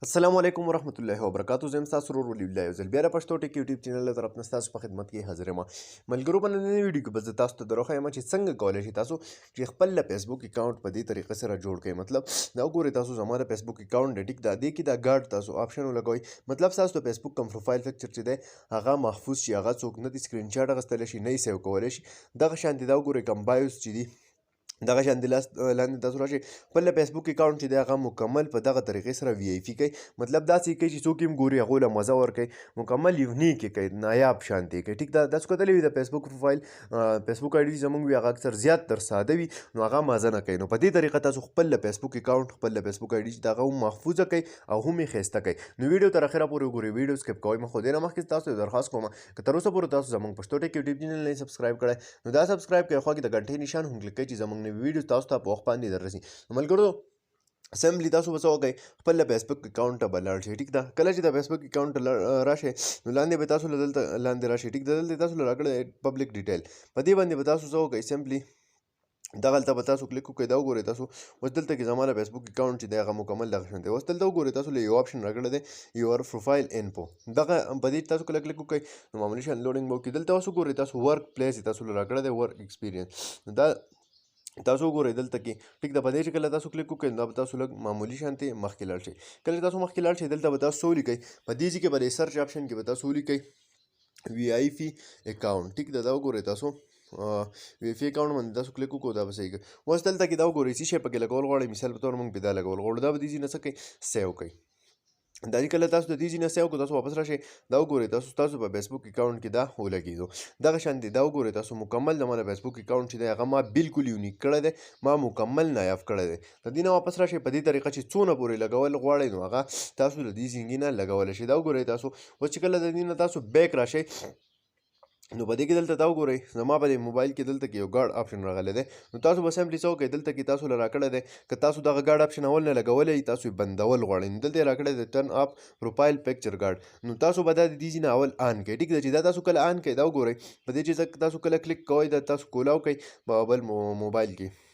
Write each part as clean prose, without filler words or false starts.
السلام علیکم ورحمت الله وبرکاتو. زم تاسو ورور ولي الله یو بیا د پښتو ټیک یوټیوب چینل له طرف نه تاسو په خدمت کې حاضر یم. ملګرو په نننۍ ویډیو کې به زه تاسو ته دروښیم چې څنګه کولی شئ تاسو چې خپل له فیسبوک اکاونټ په دې طریقه سره جوړ کړئ. مطلب دا وګورئ تاسو زما د فیسبوک اکاونټ دی ټیک دا دې کې دا ګارډ تاسو آپشن ولګوئ. مطلب تاسو د فیسبوک کوم پروفایل پکچر چې دی هغه محفوظ شي، هغه څوک نه دی سکرین شاټ اخیستلی شي، نه یې سیو کولی شي. دغه شانتې دا وګورئ کوم بایوس چې دي دغه شانتې لاندې تاسو راشئ خپل له فیسبوک اکاونټ چې دی هغه مکمل په دغه طریقې سره وي آی پي کوئ. مطلب داسې کوئ چې څوک یې هم ګوري هغوی له مزه ورکوئ، مکمل یونیک یې کوئ، نایاب شانتې یې کوئ. ټیک ده، تاسو کتلی وي د فیسبوک پروفایل فیسبوک آی ډي چې زموږ وي هغه اکثر زیات تر ساده وي، نو هغه مزه نه کوي. نو په دې طریقه تاسو خپل له فیسبوک اکاونټ خپل له فیسبوک آی ډي چې د هغه هم محفوظه کوئ او هم یې ښایسته کوئ. نو ویډیو تر اخره پورې وګورئ، ویډیو سکپ کوئ مه. خو دې نه مخکې تاسو ته درخواست کوم که تر اوسه پورې تاسو زموږ پښتو ټیک یوټیوب چینل نه سبسکرایب کړی نو دا سبسکرایب کړئ، خوا کې د غنټۍ نشان هم کلیک کړئ چې زموږ نوي ویډیو تاسو ته په وخت باندې در رسي. ملګرو سمپلی تاسو به څه وکړئ، خپل له فیسبوک اکاونټ ته به لاړ شئ. ټیک ده، کله چې د فیسبوک اکاونټ ته راشئ نو لاندې به تاسو له دلته لاندې راشئ. ټیک ده، دلته تاسو له راکړی پبلک ډیټیل په دې باندې به تاسو څه وکړئ، سمپلی دغلته به تاسو کلیک وکړئ. دا وګورئ تاسو اوس دلته کې زما د فیسبوک اکاونټ چې دی هغه مکمل دغه شان دی. اوس دلته وګورئ تاسو له یو آپشن راکړی دی یور پروفایل انفو، دغه په دې تاسو کله کلیک وکړئ نو معمولي شان لوډینګ به وکړي. دلته اوس وګورئ تاسو ورک پلیس تاسو له راکړی دی ورک ایکسپیرینس، دا تاسو وګورئ دلته کې ټیک ده. په دې چې کله تاسو کلیک وکړئ دا به تاسو لږ معمولي شانتې مخکې لاړ شئ. کله چې تاسو مخکې لاړ شئ دلته به تاسو څه ولیکئ، په دې ځای کې به د سرچ آپشن کې به تاسو ولیکئ وی آی پي اکاونټ. ټیک ده، دا وګورئ تاسو وی پي اکاونټ باندې تاسو کلیک وکړو دا به صحیح کوي. اوس دلته کې دا وګورئ څه شی پکې لګول غواړئ، مثال په طور موږ پې دا لګول غواړو، دا به دې ځای نه څه کوئ، سیو کوئ. دا چې کله تاسو د دې ځای نه سیو کړو تاسو واپس راشئ، دا وګورئ تاسو په فیسبوک اکاونټ کې دا ولګېدو. دغه شانتې دا وګورئ تاسو مکمل زما د فیسبوک اکاونټ چې دی هغه ما بالکل یونیک کړی دی، ما مکمل نایاب کړی دی. د دې نه واپس راشئ، په دې طریقه چې څونه پورې لګول غواړئ نو هغه تاسو له دې ځای نه لګولی شئ. دا وګورئ تاسو اوس چې کله د دې نه تاسو بیک راشئ نو په دې کې دلته دا وګورئ زما په دې موبایل کې دلته کې یو ګارډ آپشن راغلی دی. نو تاسو به سمپلي څه وکړئ، دلته کې تاسو له راکړی دی که تاسو دغه ګارډ آپشن اول نه لګولی تاسو یې بندول غواړئ نو دلته یې راکړی دی ټرن اپ پروفایل پکچر ګارډ. نو تاسو به دا د دې ځای نه اول آن کړئ. ټیک ده، چې دا تاسو کله آن کړئ دا وګورئ په دې چې تاسو کله کلیک کوئ دا تاسو کولاو کوئ په بل موبایل کې،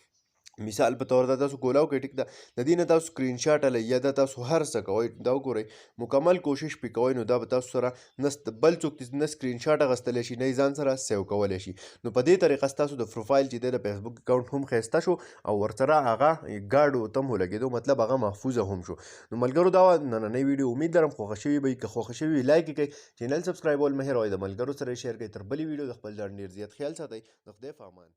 مثال په طور دا تاسو کولاو کوئ. ټیک ده، د دې نه تاسو سکرین شاټ هلی یا دا تاسو هر څه کوئ دا وګورئ مکمل کوشش پې کوئ نو دا به تاسو سره نه بل څوک نه سکرین شاټ اخیستلی شي نه یې ځان سره سیو کولی شي. نو په دې طریقه ستاسو د پروفایل چې دی د فیسبوک اکاونټ هم ښایسته شو او ورسره هغه ګارډ ورته هم ولګېدو، مطلب هغه محفوظه هم شو. نو ملګرو دا وه نننۍ ویډیو، امید لرم خوښه شوې به وي. که خوښه شوې وي لایک یې کړئ، چینل سبسکرایبول مه هېروئ، د ملګرو سره یې شیر کړئ. تر بلې ویډیو د خپل ځان ډېر زیات خیال ساتئ. د خدای په امان.